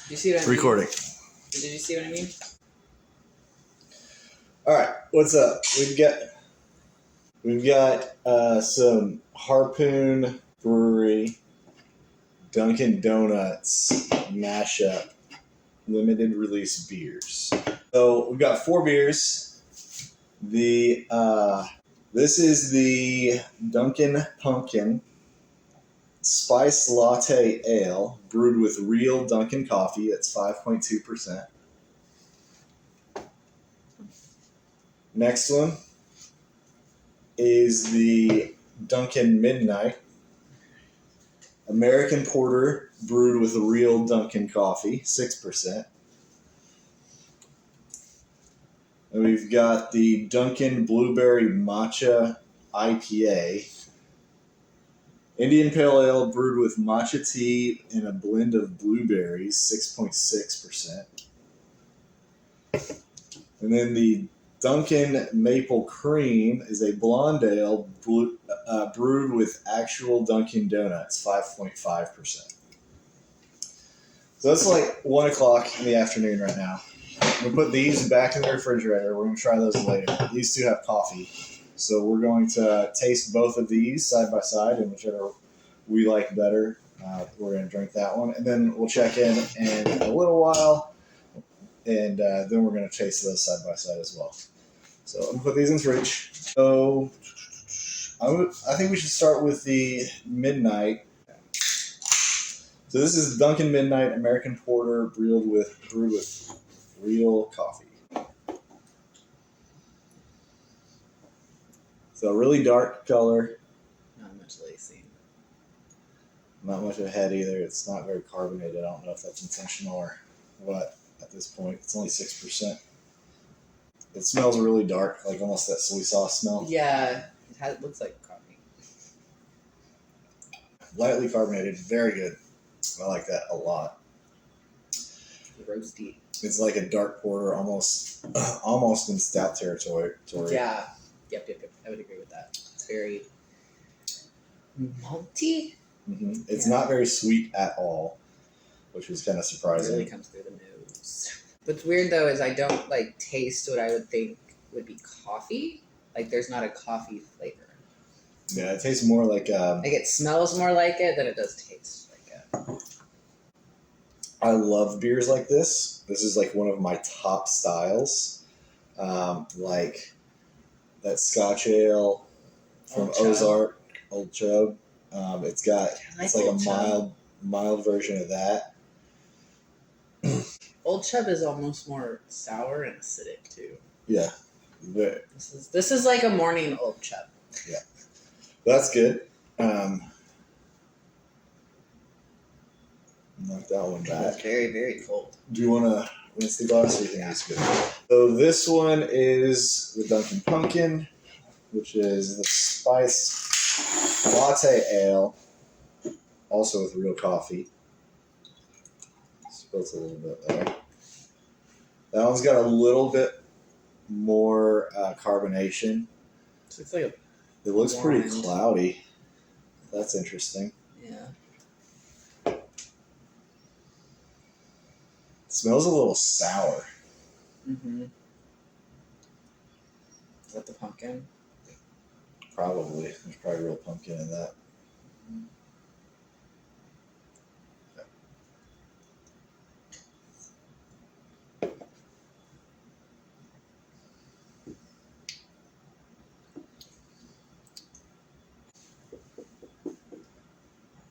You see what I mean? Recording. Did you see what I mean? All right, what's up? We've got some Harpoon Brewery, Dunkin Donuts mashup, limited release beers. So we've got 4 beers. This is the Dunkin Pumpkin Spice Latte Ale, brewed with real Dunkin coffee. It's 5.2%. Next one is the Dunkin Midnight American Porter, brewed with real Dunkin coffee, 6%. And we've got the Dunkin Blueberry Matcha IPA, Indian Pale Ale, brewed with matcha tea and a blend of blueberries, 6.6%. And then the Dunkin Maple Cream is a blonde ale brewed with actual Dunkin Donuts, 5.5%. So that's like 1 o'clock in the afternoon right now. I'm going to put these back in the refrigerator. We're going to try those later. These two have coffee. So we're going to taste both of these side by side, and whichever we like better, we're going to drink that one. And then we'll check in a little while, and then we're going to taste those side by side as well. So I'm going to put these in the fridge. So I think we should start with the Midnight. So this is Dunkin Midnight American Porter brewed with real coffee. So really dark color. Not much lacing. Not much of a head either. It's not very carbonated. I don't know if that's intentional or what at this point. It's only 6%. It smells really dark, like almost that soy sauce smell. Yeah, it looks like coffee. Lightly carbonated, very good. I like that a lot. Roasty. It's like a dark porter, almost in stout territory. Yeah. Yep. I would agree with that. It's very malty. Mm-hmm. It's not very sweet at all, which is kind of surprising. It really comes through the nose. What's weird though is I don't taste what I would think would be coffee. Like there's not a coffee flavor. Yeah, it tastes more like it smells more like it than it does taste like it. I love beers like this. This is like one of my top styles. Like that Scotch ale from Ozark, Old Chub. It's like a mild version of that. Old Chub is almost more sour and acidic too. Yeah. This is like a morning Old Chub. Yeah. That's good. Knock that one back. It's very, very cold. Do you want to rinse the glass or do you think it's good? So this one is the Dunkin Pumpkin, which is the Spice Latte Ale, also with real coffee. Spills a little bit there. That one's got a little bit more carbonation. It looks pretty cloudy. That's interesting. Yeah. It smells a little sour. Mm-hmm. Is that the pumpkin? Probably. There's probably real pumpkin in that.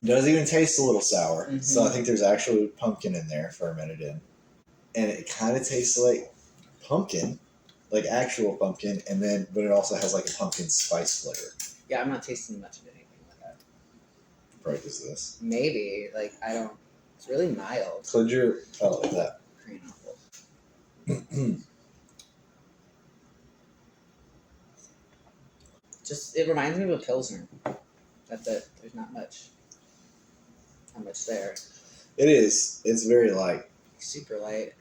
It does even taste a little sour. Mm-hmm. So I think there's actually pumpkin in there fermented in. And it kind of tastes like pumpkin, like actual pumpkin, but it also has like a pumpkin spice flavor. Yeah, I'm not tasting much of anything like that. Right, is this? Maybe. I don't. It's really mild. Cleanse your palate like that. Green apple. It reminds me of a Pilsner. That's it. There's not much. Not much there. It is. It's very light. Super light.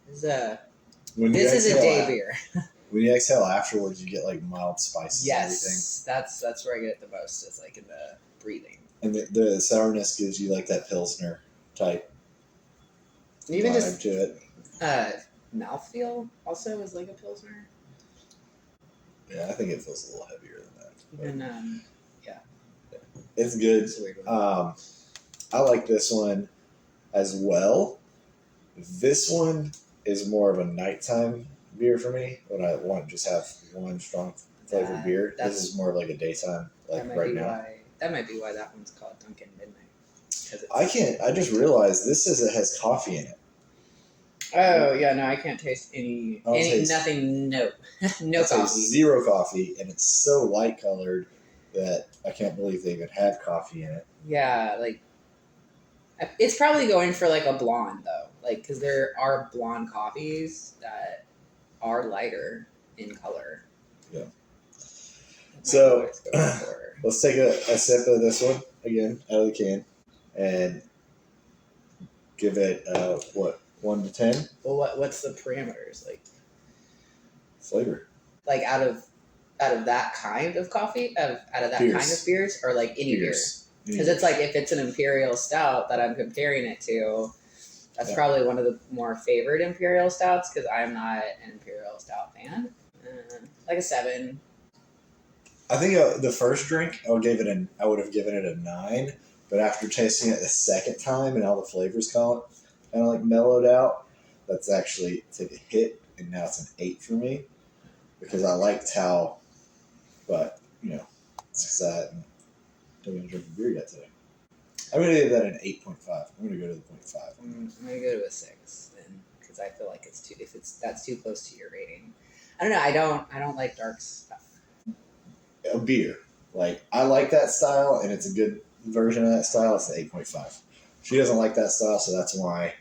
This is a day beer. When you exhale afterwards, you get like mild spices and everything. Yes, that's where I get it the most, is like in the breathing. And the sourness gives you like that Pilsner type Even vibe just to it. mouthfeel also is like a Pilsner. Yeah, I think it feels a little heavier than that. Even, It's good. it's a weird one. I like this one as well. This one is more of a nighttime beer for me when I want to just have one strong flavored beer. This is more of like a daytime, like right now. That might be why that one's called Dunkin Midnight. I just realized this says it has coffee in it. Oh yeah, no, I can't taste nothing. No, no I coffee. taste zero coffee, and it's so light colored that I can't believe they even have coffee in it. Yeah, like it's probably going for like a blonde though, like because there are blonde coffees that are lighter in color. Yeah. So let's take a sip of this one again out of the can and give it 1 to 10. Well, what's the parameters like? Flavor. Like out of that kind of coffee, out of that kind of beers, or like any beer. Because it's like if it's an imperial stout that I'm comparing it to, that's probably one of the more favored imperial stouts because I'm not an imperial stout fan. Like a 7. I think the first drink I would have given it a 9, but after tasting it the second time and all the flavors kind of like mellowed out, that's actually took a hit, and now it's an 8 for me because I liked how, but it's because I haven't drinking beer yet today. I'm going to give that an 8.5. I'm going to go to the 0.5. I'm going to go to a 6 then because I feel like that's too close to your rating. I don't know. I don't like dark stuff. A beer. Like, I like that style, and it's a good version of that style. It's an 8.5. She doesn't like that style, so that's why.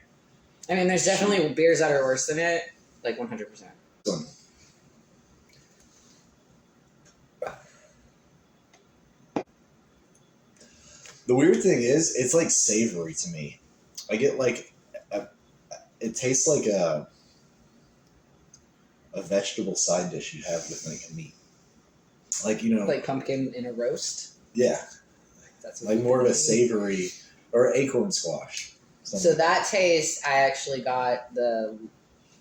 I mean, there's definitely beers that are worse than it, like 100%. The weird thing is, it's like savory to me. I get like, it tastes like a vegetable side dish you'd have with like a meat. Like, like pumpkin in a roast. Yeah. That's like more of a savory or acorn squash. So that taste, I actually got the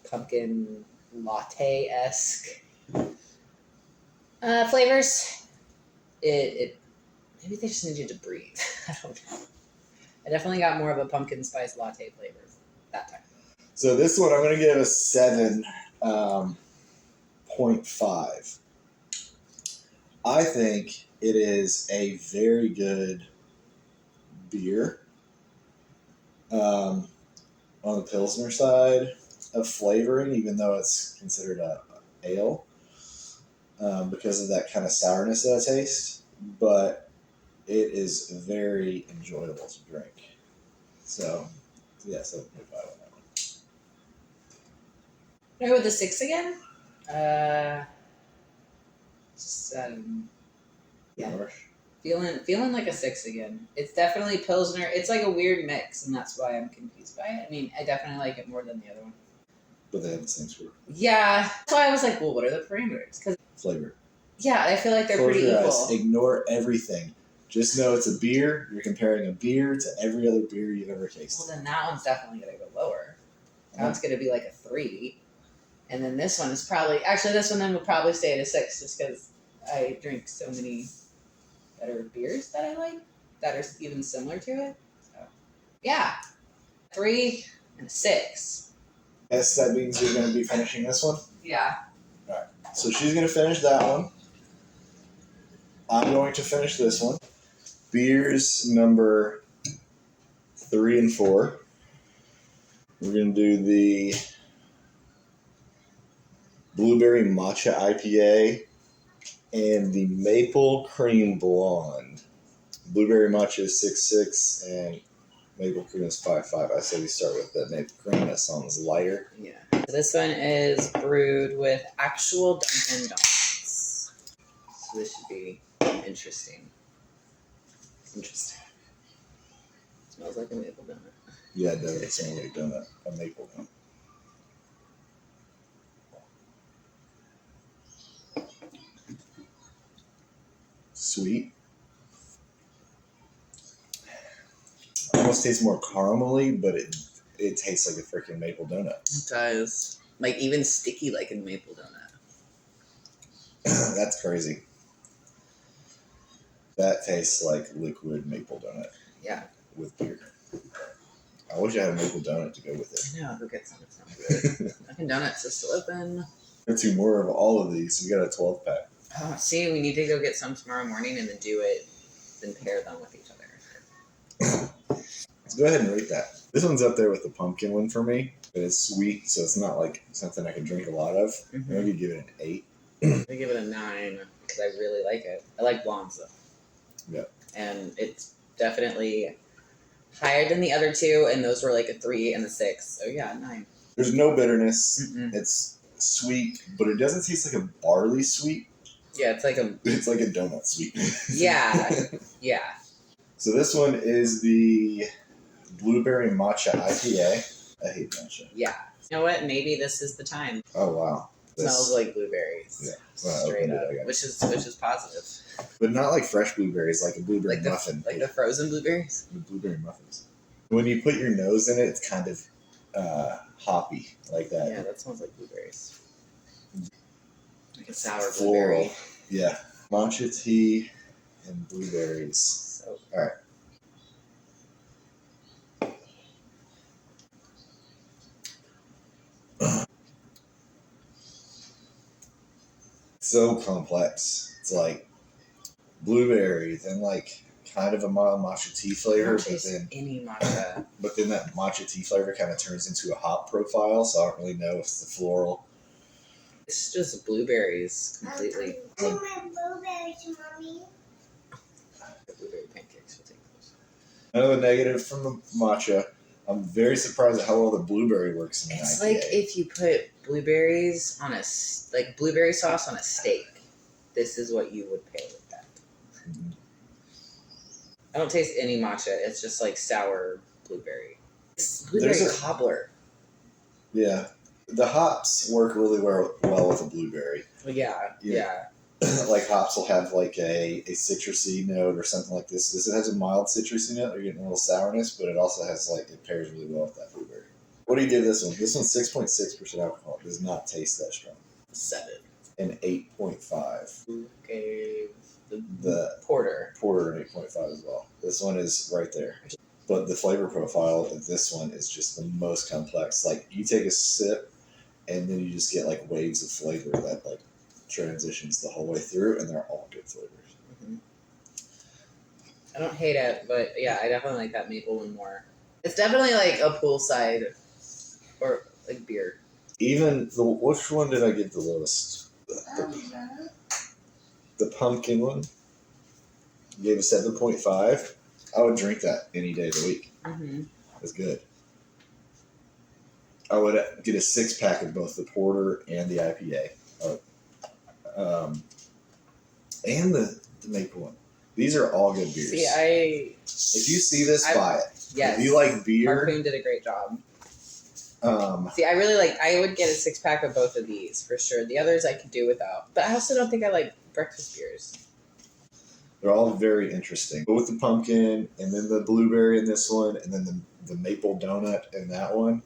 pumpkin latte-esque flavors. It maybe they just needed to breathe. I don't know. I definitely got more of a pumpkin spice latte flavor that time. So this one I'm going to give a 7.5. I think it is a very good beer on the Pilsner side of flavoring, even though it's considered a ale because of that kind of sourness that I taste. But it is very enjoyable to drink. So, yeah, 7.5 on that one. Can I go with the 6 again? Yeah. Feeling like a 6 again. It's definitely Pilsner. It's like a weird mix, and that's why I'm confused by it. I mean, I definitely like it more than the other one. But they have the same score. Yeah. That's why I was like, well, what are the parameters? Because flavor. Yeah, I feel like they're Close pretty your equal. eyes. Ignore everything. Just know it's a beer. You're comparing a beer to every other beer you've ever tasted. Well, then that one's definitely going to go lower. That one's going to be like a 3. And then this one is this one then will probably stay at a 6 just because I drink so many better beers that I like that are even similar to it. So, yeah. 3 and a 6. Yes, that means you're going to be finishing this one? Yeah. All right. So she's going to finish that one. I'm going to finish this one. Beers number 3 and 4. We're going to do the Blueberry Matcha IPA and the Maple Cream Blonde. Blueberry Matcha is 6.6 and Maple Cream is 5.5. I say we start with the Maple Cream. That sounds lighter. Yeah. So this one is brewed with actual Dunkin Donuts. So this should be interesting. Smells like a maple donut. Yeah, it does. It smells like a donut. A maple donut. Sweet. Almost tastes more caramely, but it it tastes like a freaking maple donut. It does. Like even sticky like a maple donut. That's crazy. That tastes like liquid maple donut. Yeah. With beer. I wish I had a maple donut to go with it. I know, go get some. It sounds good. Dunkin' Donuts is still open. There are 2 more of all of these. We got a 12-pack. Oh, see, we need to go get some tomorrow morning and then do it, then pair them with each other. Let's go ahead and rate that. This one's up there with the pumpkin one for me. But it's sweet, so it's not like something I can drink a lot of. Mm-hmm. I could give it an 8. I give it a 9 because I really like it. I like blondes though. Yeah. And it's definitely higher than the other 2, and those were like a 3 and a 6. So yeah, 9. There's no bitterness. Mm-mm. It's sweet, but it doesn't taste like a barley sweet. Yeah, it's like a... It's like a donut sweet. Yeah, yeah. So this one is the blueberry matcha IPA. I hate matcha. Yeah. You know what? Maybe this is the time. Oh wow. Smells like blueberries. Yeah. Well, Straight up. it, Which is positive. But not like fresh blueberries, like a blueberry muffin. Like the frozen blueberries? The blueberry muffins. When you put your nose in it, it's kind of hoppy like that. Yeah, that smells like blueberries. Like a sour Floral. blueberry. Yeah. Matcha tea and blueberries. So, Alright. So complex. It's like blueberry, then like kind of a mild matcha tea flavor, any matcha. but then that matcha tea flavor kind of turns into a hop profile, so I don't really know if it's the floral. It's just blueberries completely. I want my blueberries, Mommy. The blueberry pancakes. We'll take those. Another negative from the matcha. I'm very surprised at how well the blueberry works in the It's IPA. like if you put blueberries on like blueberry sauce on a steak. This is what you would pair with that. Mhm. I don't taste any matcha. It's just like sour blueberry. It's blueberry There's a- cobbler. Yeah. The hops work really well with a blueberry. Well, yeah. Like hops will have like a citrusy note or something like this. This has a mild citrusy note. You're getting a little sourness, but it also has like, it pairs really well with that blueberry. What do you give this one? This one's 6.6% alcohol. It does not taste that strong. 7. An 8.5. Who gave The porter? Porter an 8.5 as well. This one is right there. But the flavor profile of this one is just the most complex. Like you take a sip and then you just get like waves of flavor that like transitions the whole way through, and they're all good flavors. Mm-hmm. I don't hate it, but yeah, I definitely like that maple one more. It's definitely like a poolside or like beer. Even which one did I give the lowest? The pumpkin one. Gave a 7.5. I would drink that any day of the week. Mm-hmm. It's good. I would get a 6-pack of both the porter and the IPA. And the maple one. These are all good beers. See, if you see this, buy it. Yes. If you like beer, Harpoon did a great job. See, I would get a 6-pack of both of these for sure. The others I could do without. But I also don't think I like breakfast beers. they're all very interesting. But with the pumpkin, and then the blueberry in this one, and then the maple donut in that one,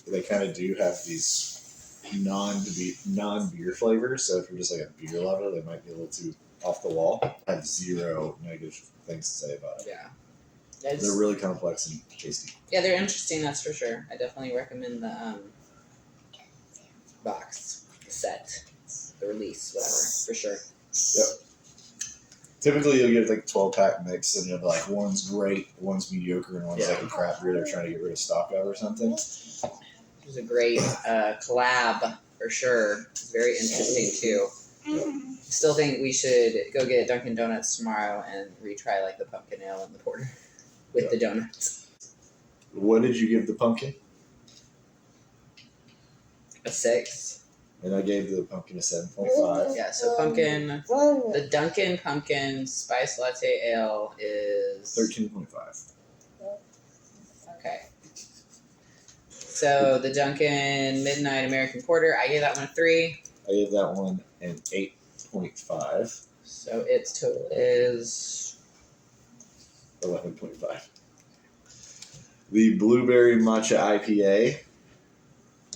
they kind of do have these non-beer flavors. So if you're just like a beer lover, they might be a little too off the wall. I have zero negative things to say about it. Yeah. They're really complex and tasty. Yeah, they're interesting, that's for sure. I definitely recommend the box, the set, the release, whatever, for sure. Yep. Typically, you'll get like a 12-pack mix, and you'll be like, one's great, one's mediocre, and one's like a crap beer they're trying to get rid of stock of or something. It was a great collab, for sure. It's very interesting, too. Still think we should go get Dunkin' Donuts tomorrow and retry like the pumpkin ale and the porter with the donuts. What did you give the pumpkin? A 6. And I gave the pumpkin a 7.5. Yeah, so the Dunkin' Pumpkin Spice Latte Ale is 13.5. Okay. So the Dunkin' Midnight American Porter, I gave that one a 3. I gave that one an 8.5. So its total is 11.5. The blueberry matcha IPA.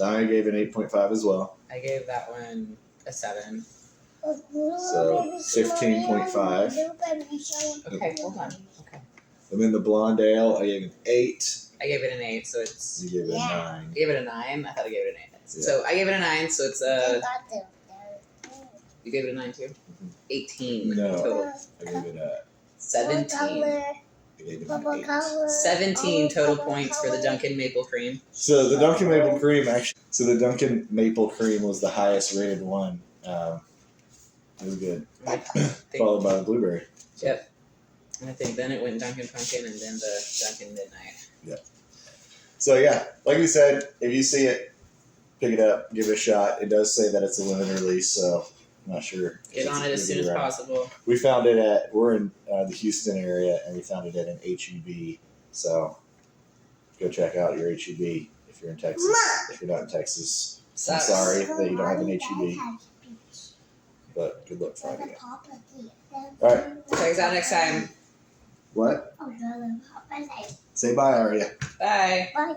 I gave an 8.5 as well. I gave that one a 7. So 15.5. Okay, hold on. Okay. And then the blonde ale, I gave an 8. I gave it an 8, so it's. You gave it a 9. I gave it a 9. I thought I gave it an 8. Yeah. So I gave it a 9, so it's a. You gave it a 9 too? 18 No. total. I gave it a 17. I gave it an 8. 17 total points for the Dunkin Maple Cream. So the Dunkin Maple Cream actually. So the Dunkin Maple Cream was the highest rated one. It was good. I think, Followed by the blueberry. yep. I think then it went Dunkin Pumpkin and then the Dunkin Midnight. So yeah, like we said, if you see it, pick it up, give it a shot. It does say that it's a limited release, so I'm not sure. Get on it as soon as possible. We found it we're in the Houston area, and we found it at an HEB. So go check out your HEB if you're in Texas. If you're not in Texas, I'm sorry that you don't have an HEB. But good luck finding it. All right. Check us out next time. What? Say bye, Aria. Bye. Bye.